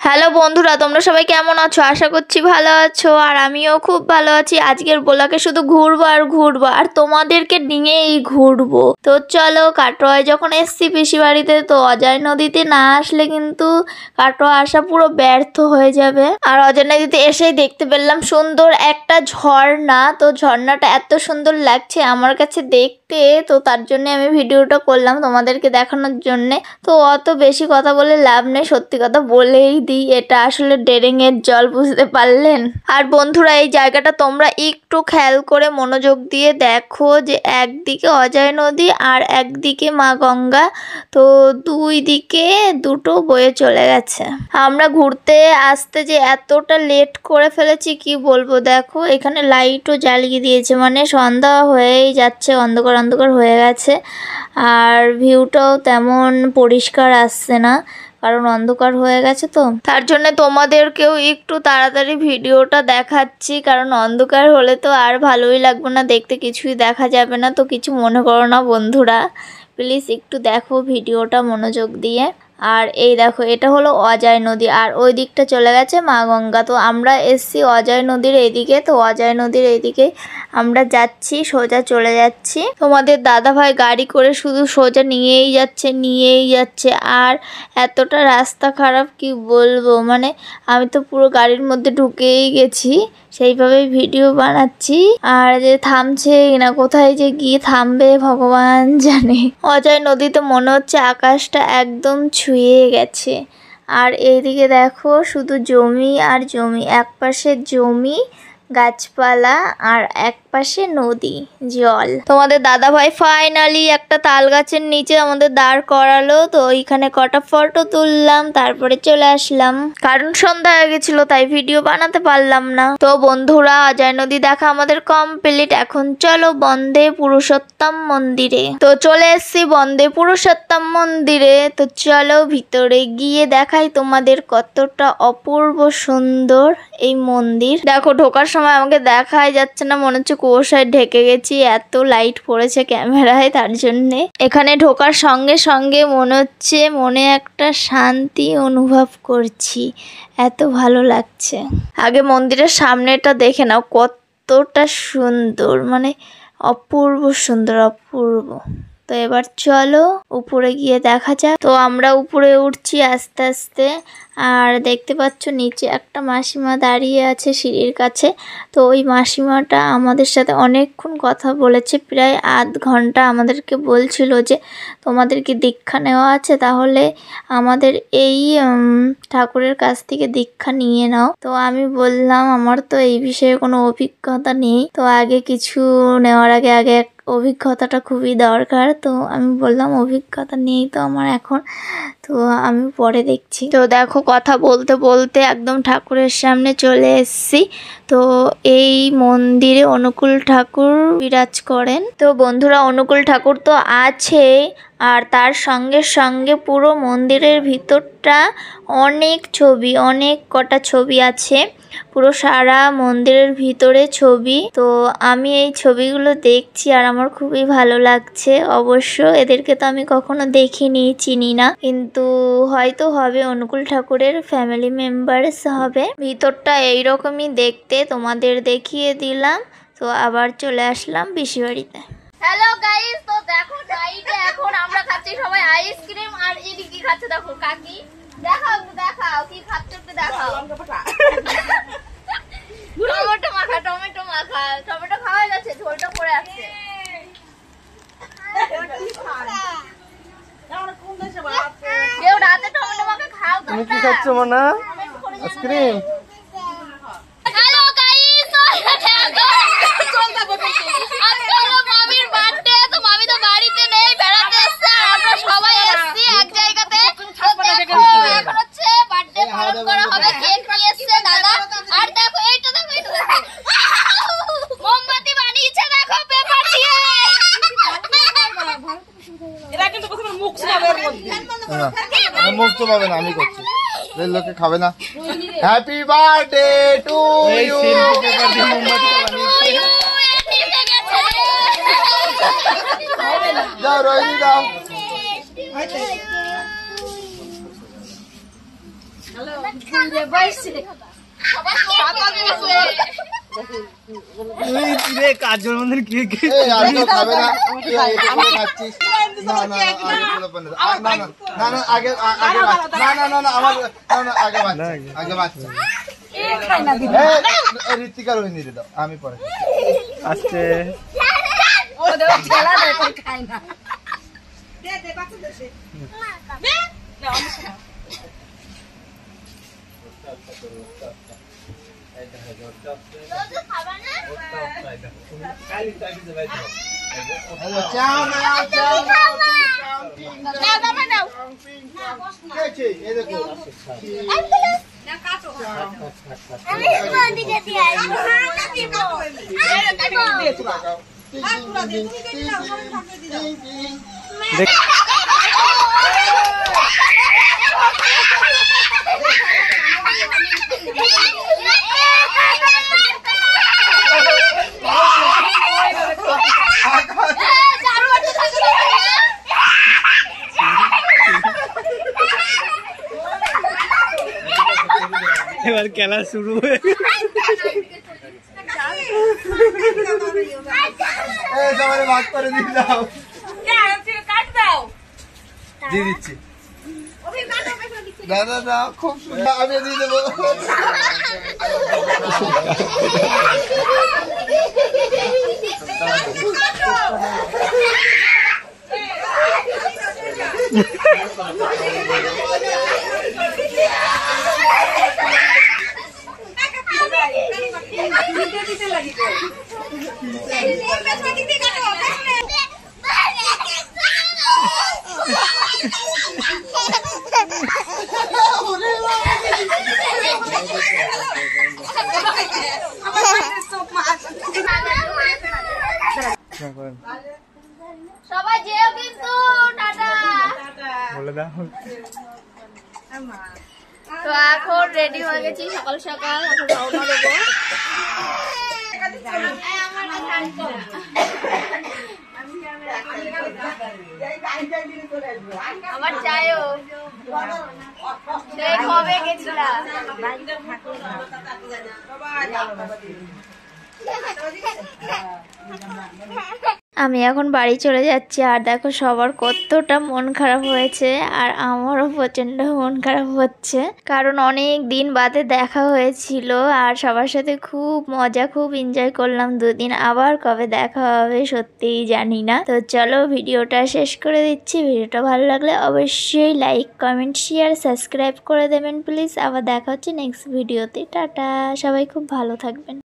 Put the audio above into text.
Hello বন্ধুরা, তোমরা সবাই কেমন আছো? আশা করছি ভালো আছো, আর আমিও খুব ভালো আছি। আজকের ব্লগে শুধু ঘুরবো আর ঘুরবো, আর তোমাদেরকে নিয়েই ঘুরবো। তো চলো, কাটোয়ায় যখন এসছি পিসি বাড়িতে, তো অজয় নদীতে না আসলে কিন্তু কাটোয়া আসা পুরো ব্যর্থ হয়ে যাবে। আর অজয় নদীতে এসেই দেখতে পেলাম সুন্দর একটা ঝর্ণা। তো ঝর্ণাটা এত সুন্দর লাগছে আমার কাছে দেখতে, তো তার জন্য আমি ভিডিওটা করলাম তোমাদেরকে দেখানোর জন্যে। তো অত বেশি কথা বলে লাভ নেই, সত্যি কথা বলেই দিই, এটা আসলে ডেরিং এর জল, বুঝতে পারলেন? আর বন্ধুরা, এই জায়গাটা তোমরা একটু খেয়াল করে মনোযোগ দিয়ে দেখো যে একদিকে অজয় নদী আর একদিকে মা গঙ্গা, তো দুই দিকে দুটো বয়ে চলে গেছে। আমরা ঘুরতে আসতে যে এতটা লেট করে ফেলেছি কি বলবো। দেখো এখানে লাইটও জ্বালিয়ে দিয়েছে, মানে সন্ধ্যা হয়েই যাচ্ছে, অন্ধকার অন্ধকার হয়ে গেছে। আর ভিউটাও তেমন পরিষ্কার আসছে না, কারণ অন্ধকার হয়ে গেছে। তো তার জন্য তোমাদেরকেও একটু তাড়াতাড়ি ভিডিওটা দেখাচ্ছি, কারণ অন্ধকার হলে তো আর ভালোই লাগবে না দেখতে, কিছুই দেখা যাবে না। তো কিছু মনে করো না বন্ধুরা, প্লিজ একটু দেখো ভিডিওটা মনোযোগ দিয়ে। আর এই দেখো, এটা হলো অজয় নদী, আর ওই দিকটা চলে গেছে মা গঙ্গা। তো আমরা এসছি অজয় নদীর এইদিকে, তো অজয় নদীর এইদিকে আমরা যাচ্ছি, সোজা চলে যাচ্ছি। তোমাদের দাদা ভাই গাড়ি করে শুধু সোজা নিয়েই যাচ্ছে। আর এতটা রাস্তা খারাপ কি বলবো, মানে আমি তো পুরো গাড়ির মধ্যে ঢুকেই গেছি, সেইভাবেই ভিডিও বানাচ্ছি। আর যে থামছে না, কোথায় যে গিয়ে থামবে ভগবান জানে। অজয় নদীতে মনে হচ্ছে আকাশটা একদম ছুঁয়ে গেছে। আর এইদিকে দেখো শুধু জমি আর জমি, এক পাশে জমি গাছপালা আর এক পাশে নদী জল। তোমাদের দাদা ভাই ফাইনালি একটা তাল গাছের নিচে আমাদের দাঁড় করালো, তো ওইখানে কটা ফটো তুললাম, তারপরে চলে আসলাম, কারণ সন্ধ্যা হয়ে গেছিল তাই ভিডিও বানাতে পারলাম না। তো বন্ধুরা, অজয় নদী দেখা আমাদের কমপ্লিট। এখন চলো বন্দে পুরুষোত্তম মন্দিরে। তো চলে এসছি বন্দে পুরুষোত্তম মন্দিরে। তো চলো ভিতরে গিয়ে দেখাই তোমাদের কতটা অপূর্ব সুন্দর এই মন্দির। দেখো ঢোকার সময় আমাকে দেখাই যাচ্ছে না, মনে হচ্ছে কুয়াশায় ঢেকে গেছি, এত লাইট পড়েছে ক্যামেরায়, তার জন্যে এখানে ঢোকার সঙ্গে সঙ্গে মনে হচ্ছে মনে একটা শান্তি অনুভব করছি, এত ভালো লাগছে। আগে মন্দিরের সামনেটা দেখে নাও কতটা সুন্দর, মানে অপূর্ব সুন্দর, অপূর্ব। তো এবার চলো উপরে গিয়ে দেখা যাক। তো আমরা উপরে উঠছি আস্তে আস্তে, আর দেখতে পাচ্ছ নিচে একটা মাসিমা দাঁড়িয়ে আছে সিঁড়ির কাছে। তো ওই মাসিমাটা আমাদের সাথে অনেকক্ষণ কথা বলেছে, প্রায় আধ ঘন্টা আমাদেরকে বলছিল যে তোমাদেরকে দীক্ষা নেওয়া আছে, তাহলে আমাদের এই ঠাকুরের কাছ থেকে দীক্ষা নিয়ে নাও। তো আমি বললাম আমার তো এই বিষয়ে কোনো অভিজ্ঞতা নেই, তো আগে কিছু নেওয়ার আগে অভিজ্ঞতাটা খুবই দরকার। তো আমি বললাম অভিজ্ঞতা নেই তো আমার এখন, তো আমি পরে দেখছি। তো দেখো কথা বলতে বলতে একদম ঠাকুরের সামনে চলে এসেছি। তো এই মন্দিরে অনুকূল ঠাকুর বিরাজ করেন। তো বন্ধুরা, অনুকূল ঠাকুর তো আছে, আর তার সঙ্গে সঙ্গে পুরো মন্দিরের ভিতরটা অনেক ছবি, অনেক কটা ছবি আছে, পুরো সারা মন্দিরের ভিতরে ছবি। তো আমি এই ছবিগুলো দেখছি আর আমার খুবই ভালো লাগছে। অবশ্য এদেরকে তো আমি কখনো দেখিনি, চিনি না, কিন্তু হয়তো হবে অনুকূল ঠাকুরের ফ্যামিলি মেম্বার্স হবে। ভিতরটা এইরকমই দেখতে, তোমাদের দেখিয়ে দিলাম। তো আবার চলে আসলাম পিসি বাড়িতে। হ্যালো গাইস, তো দেখো নাইটে এখন আমরা খাচ্ছি সবাই আইসক্রিম, আর এদিকে কি খাচ্ছে দেখো কাকি। দেখাও দেখাও কি খাচ্ছে, একটু দেখাও। টমেটো মাখা টমেটো খাওয়া গেছে, ঝোলটা পড়ে আসছে। কেউ রাতে টমেটো মাখা খাও। তুমি কি খাচ্ছ মানা? আইসক্রিম। হ্যালো গাইস, মামির বার্থডে, তো মামি তো বাড়িতে নেই, বেড়াতে এসেছে, আর আমরা সবাই এসেছি এক জায়গাতে। এখন হচ্ছে বার্থডে পালন করা হবে, কেক নিয়ে এসেছে দাদা। আর দেখো এইটা দেখো, এইটা দেখো মোমবাতি বানিয়েছে, দেখো পেপার দিয়ে। এরা কিন্তু কথা মুখ শোনাবে ওর মধ্যে, না মুখ তো পাবে না, আমি করছি, এই লোকে খাবে না। Happy birthday to you. Paper দিয়ে মোমবাতি বানিয়েছে, যাও রোহিণী দাও। কাজল মন্দির কি খাবে না খাচ্ছিস আগে ঋতিকা রোহিণী দাও আমি পরে আসছে এবার খেলা শুরু হয়ে ভাগ করে দিয়ে দাও দিয়ে দিচ্ছি দাদা দাও খুব সুন্দর আমি দিয়ে দেবো সবাই যেও কিন্তু টাটা বলে দাও। তো এখন রেডি হয়ে গেছি সকাল সকাল, এখন রওনা দেবো। আমার চাইও সেই কবে গেছিলাম। আমি এখন বাড়ি চলে যাচ্ছি, আর দেখো সবার কতটা মন খারাপ হয়েছে, আর আমারও প্রচন্ড মন খারাপ হচ্ছে, কারণ অনেক দিন বাদে দেখা হয়েছিল আর সবার সাথে খুব মজা, খুব এনজয় করলাম দুদিন। আবার কবে দেখা হবে সত্যিই জানি না। তো চলো ভিডিওটা শেষ করে দিচ্ছি। ভিডিওটা ভালো লাগলে অবশ্যই লাইক, কমেন্ট, শেয়ার, সাবস্ক্রাইব করে দেবেন প্লিজ। আবার দেখা হচ্ছে নেক্সট ভিডিওতে। টাটা, সবাই খুব ভালো থাকবেন।